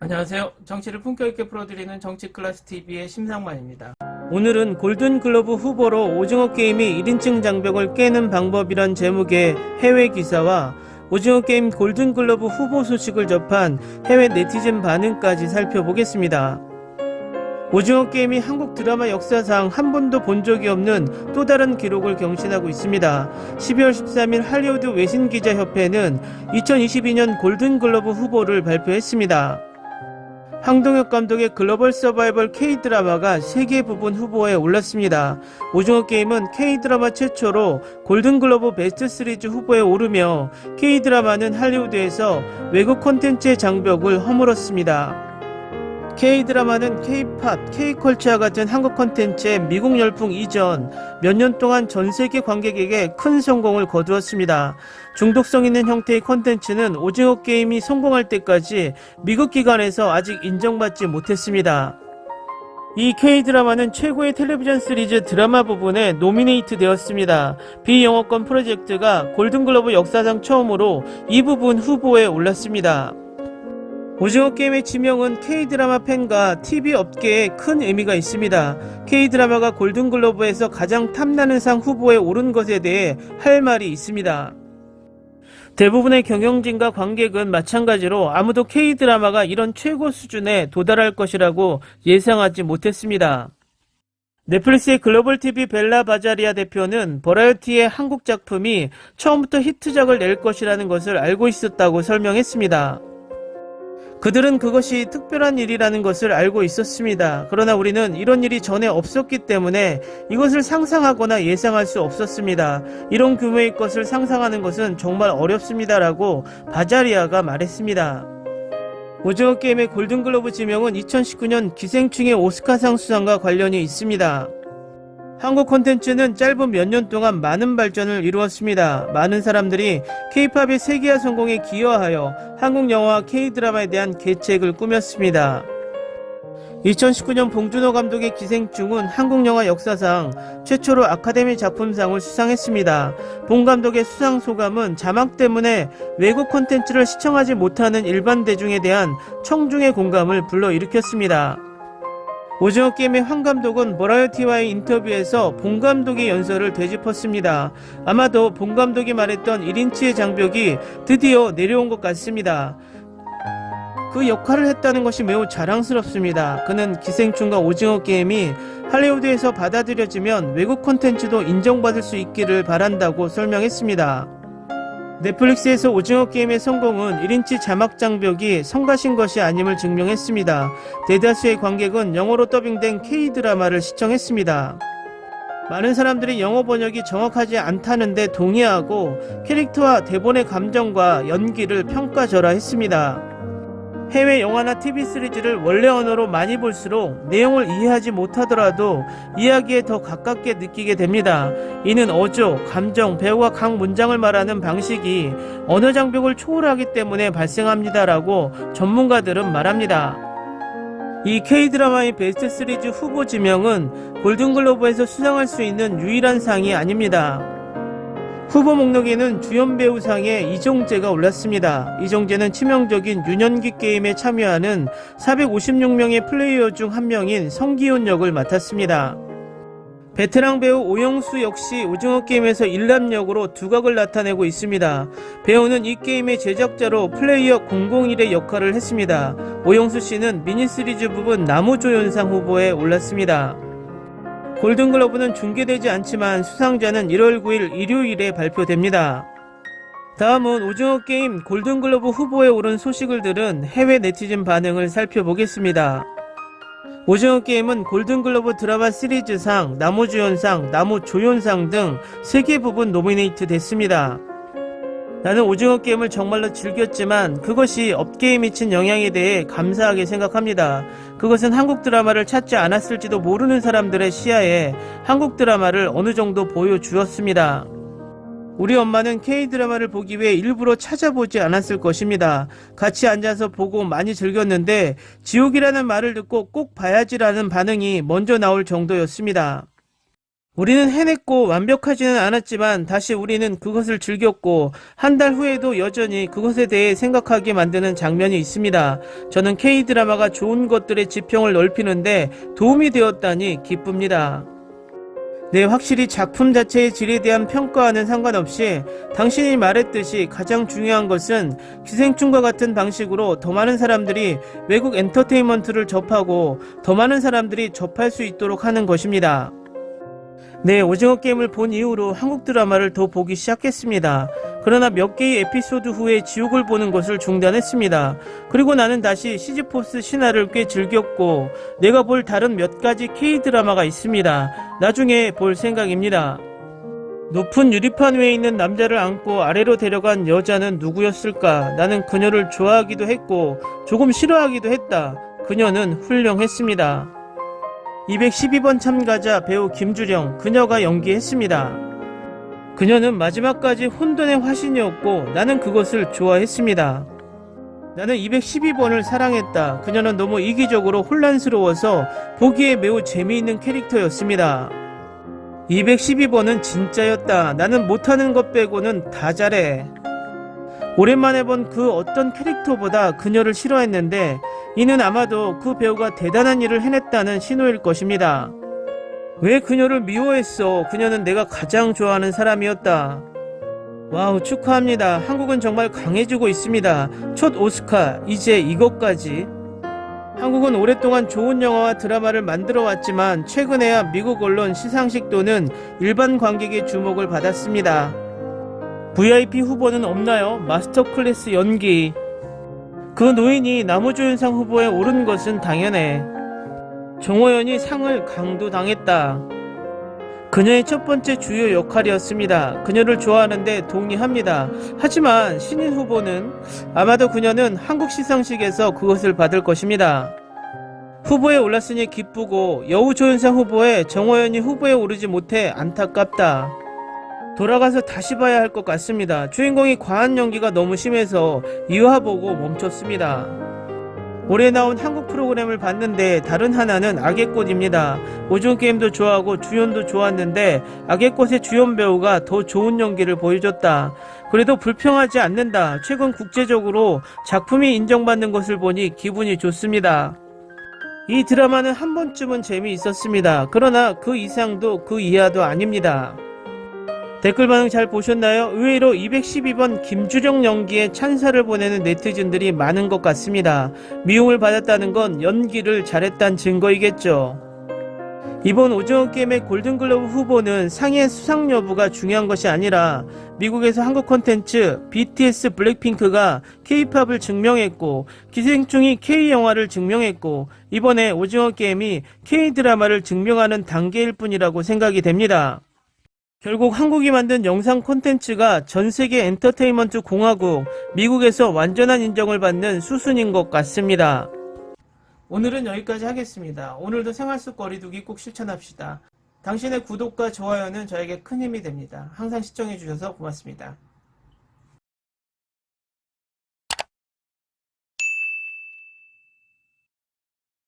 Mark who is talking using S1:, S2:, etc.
S1: 안녕하세요. 정치를 품격 있게 풀어드리는 정치클래스TV의 심상만입니다. 오늘은 골든글러브 후보로 오징어 게임이 1인칭 장벽을 깨는 방법이란 제목의 해외 기사와 오징어 게임 골든글러브 후보 소식을 접한 해외 네티즌 반응까지 살펴보겠습니다. 오징어 게임이 한국 드라마 역사상 한 번도 본 적이 없는 또 다른 기록을 경신하고 있습니다. 12월 13일 할리우드 외신기자협회는 2022년 골든글러브 후보를 발표했습니다. 황동혁 감독의 글로벌 서바이벌 K-드라마가 3개 부분 후보에 올랐습니다. 오징어 게임은 K-드라마 최초로 골든글러브 베스트 시리즈 후보에 오르며 K-드라마는 할리우드에서 외국 콘텐츠의 장벽을 허물었습니다. K-드라마는 K-팝, K-컬처와 같은 한국 콘텐츠의 미국 열풍 이전 몇 년 동안 전세계 관객에게 큰 성공을 거두었습니다. 중독성 있는 형태의 콘텐츠는 오징어 게임이 성공할 때까지 미국 기관에서 아직 인정받지 못했습니다. 이 K-드라마는 최고의 텔레비전 시리즈 드라마 부분에 노미네이트 되었습니다. 비영어권 프로젝트가 골든글러브 역사상 처음으로 이 부분 후보에 올랐습니다. 오징어 게임의 지명은 K-드라마 팬과 TV 업계에 큰 의미가 있습니다. K-드라마가 골든글러브에서 가장 탐나는 상 후보에 오른 것에 대해 할 말이 있습니다. 대부분의 경영진과 관객은 마찬가지로 아무도 K-드라마가 이런 최고 수준에 도달할 것이라고 예상하지 못했습니다. 넷플릭스의 글로벌 TV 벨라 바자리아 대표는 버라이어티의 한국 작품이 처음부터 히트작을 낼 것이라는 것을 알고 있었다고 설명했습니다. 그들은 그것이 특별한 일이라는 것을 알고 있었습니다. 그러나 우리는 이런 일이 전에 없었기 때문에 이것을 상상하거나 예상할 수 없었습니다. 이런 규모의 것을 상상하는 것은 정말 어렵습니다라고 바자리아가 말했습니다. 오징어 게임의 골든글러브 지명은 2019년 기생충의 오스카상 수상과 관련이 있습니다. 한국 콘텐츠는 짧은 몇 년 동안 많은 발전을 이루었습니다. 많은 사람들이 K-팝의 세계화 성공에 기여하여 한국 영화와 K-드라마에 대한 계책을 꾸몄습니다. 2019년 봉준호 감독의 기생충은 한국 영화 역사상 최초로 아카데미 작품상을 수상했습니다. 봉 감독의 수상 소감은 자막 때문에 외국 콘텐츠를 시청하지 못하는 일반 대중에 대한 청중의 공감을 불러일으켰습니다. 오징어 게임의 황 감독은 버라이어티와의 인터뷰에서 봉 감독의 연설을 되짚었습니다. 아마도 봉 감독이 말했던 1인치의 장벽이 드디어 내려온 것 같습니다. 그 역할을 했다는 것이 매우 자랑스럽습니다. 그는 기생충과 오징어 게임이 할리우드에서 받아들여지면 외국 콘텐츠도 인정받을 수 있기를 바란다고 설명했습니다. 넷플릭스에서 오징어 게임의 성공은 1인치 자막 장벽이 성가신 것이 아님을 증명했습니다. 대다수의 관객은 영어로 더빙된 K-드라마를 시청했습니다. 많은 사람들이 영어 번역이 정확하지 않다는데 동의하고 캐릭터와 대본의 감정과 연기를 평가절하했습니다. 해외 영화나 TV 시리즈를 원래 언어로 많이 볼수록 내용을 이해하지 못하더라도 이야기에 더 가깝게 느끼게 됩니다. 이는 어조, 감정, 배우가 각 문장을 말하는 방식이 언어 장벽을 초월하기 때문에 발생합니다라고 전문가들은 말합니다. 이 K-드라마의 베스트 시리즈 후보 지명은 골든글러브에서 수상할 수 있는 유일한 상이 아닙니다. 후보 목록에는 주연 배우상에 이정재가 올랐습니다. 이정재는 치명적인 유년기 게임에 참여하는 456명의 플레이어 중 한 명인 성기훈 역을 맡았습니다. 베테랑 배우 오영수 역시 오징어 게임에서 일남 역으로 두각을 나타내고 있습니다. 배우는 이 게임의 제작자로 플레이어 001의 역할을 했습니다. 오영수 씨는 미니 시리즈 부분 나무조연상 후보에 올랐습니다. 골든글러브는 중계되지 않지만 수상자는 1월 9일 일요일에 발표됩니다. 다음은 오징어 게임 골든글러브 후보에 오른 소식을 들은 해외 네티즌 반응을 살펴보겠습니다. 오징어 게임은 골든글러브 드라마 시리즈상, 나무주연상, 나무조연상 등 3개 부분 노미네이트 됐습니다. 나는 오징어 게임을 정말로 즐겼지만 그것이 업계에 미친 영향에 대해 감사하게 생각합니다. 그것은 한국 드라마를 찾지 않았을지도 모르는 사람들의 시야에 한국 드라마를 어느 정도 보여주었습니다. 우리 엄마는 K-드라마를 보기 위해 일부러 찾아보지 않았을 것입니다. 같이 앉아서 보고 많이 즐겼는데 지옥이라는 말을 듣고 꼭 봐야지라는 반응이 먼저 나올 정도였습니다. 우리는 해냈고 완벽하지는 않았지만 다시 우리는 그것을 즐겼고 한 달 후에도 여전히 그것에 대해 생각하게 만드는 장면이 있습니다. 저는 K-드라마가 좋은 것들의 지평을 넓히는데 도움이 되었다니 기쁩니다. 네, 확실히 작품 자체의 질에 대한 평가와는 상관없이 당신이 말했듯이 가장 중요한 것은 기생충과 같은 방식으로 더 많은 사람들이 외국 엔터테인먼트를 접하고 더 많은 사람들이 접할 수 있도록 하는 것입니다. 네, 오징어 게임을 본 이후로 한국 드라마를 더 보기 시작했습니다. 그러나 몇 개의 에피소드 후에 지옥을 보는 것을 중단했습니다. 그리고 나는 다시 시즈포스 신화를 꽤 즐겼고 내가 볼 다른 몇 가지 K-드라마가 있습니다. 나중에 볼 생각입니다. 높은 유리판 위에 있는 남자를 안고 아래로 데려간 여자는 누구였을까? 나는 그녀를 좋아하기도 했고 조금 싫어하기도 했다. 그녀는 훌륭했습니다. 212번 참가자 배우 김주령, 그녀가 연기했습니다. 그녀는 마지막까지 혼돈의 화신이었고 나는 그것을 좋아했습니다. 나는 212번을 사랑했다. 그녀는 너무 이기적으로 혼란스러워서 보기에 매우 재미있는 캐릭터였습니다. 212번은 진짜였다. 나는 못하는 것 빼고는 다 잘해. 오랜만에 본 그 어떤 캐릭터보다 그녀를 싫어했는데 이는 아마도 그 배우가 대단한 일을 해냈다는 신호일 것입니다. 왜 그녀를 미워했어? 그녀는 내가 가장 좋아하는 사람이었다. 와우, 축하합니다. 한국은 정말 강해지고 있습니다. 첫 오스카, 이제 이것까지. 한국은 오랫동안 좋은 영화와 드라마를 만들어 왔지만 최근에야 미국 언론 시상식 또는 일반 관객의 주목을 받았습니다. VIP 후보는 없나요? 마스터 클래스 연기. 그 노인이 나무조연상 후보에 오른 것은 당연해. 정호연이 상을 강도당했다. 그녀의 첫 번째 주요 역할이었습니다. 그녀를 좋아하는데 동의합니다. 하지만 신인 후보는 아마도 그녀는 한국 시상식에서 그것을 받을 것입니다. 후보에 올랐으니 기쁘고 여우조연상 후보에 정호연이 후보에 오르지 못해 안타깝다. 돌아가서 다시 봐야 할 것 같습니다. 주인공이 과한 연기가 너무 심해서 2화 보고 멈췄습니다. 올해 나온 한국 프로그램을 봤는데 다른 하나는 악의 꽃입니다. 오징어 게임도 좋아하고 주연도 좋았는데 악의 꽃의 주연 배우가 더 좋은 연기를 보여줬다. 그래도 불평하지 않는다. 최근 국제적으로 작품이 인정받는 것을 보니 기분이 좋습니다. 이 드라마는 한 번쯤은 재미있었습니다. 그러나 그 이상도 그 이하도 아닙니다. 댓글 반응 잘 보셨나요? 의외로 212번 김주령 연기에 찬사를 보내는 네티즌들이 많은 것 같습니다. 미움을 받았다는 건 연기를 잘했다는 증거이겠죠. 이번 오징어 게임의 골든글러브 후보는 상의 수상 여부가 중요한 것이 아니라 미국에서 한국 콘텐츠 BTS 블랙핑크가 K-팝을 증명했고 기생충이 K-영화를 증명했고 이번에 오징어 게임이 K-드라마를 증명하는 단계일 뿐이라고 생각이 됩니다. 결국 한국이 만든 영상 콘텐츠가 전세계 엔터테인먼트 공화국 미국에서 완전한 인정을 받는 수순인 것 같습니다. 오늘은 여기까지 하겠습니다. 오늘도 생활 속 거리두기 꼭 실천합시다. 당신의 구독과 좋아요는 저에게 큰 힘이 됩니다. 항상 시청해주셔서 고맙습니다.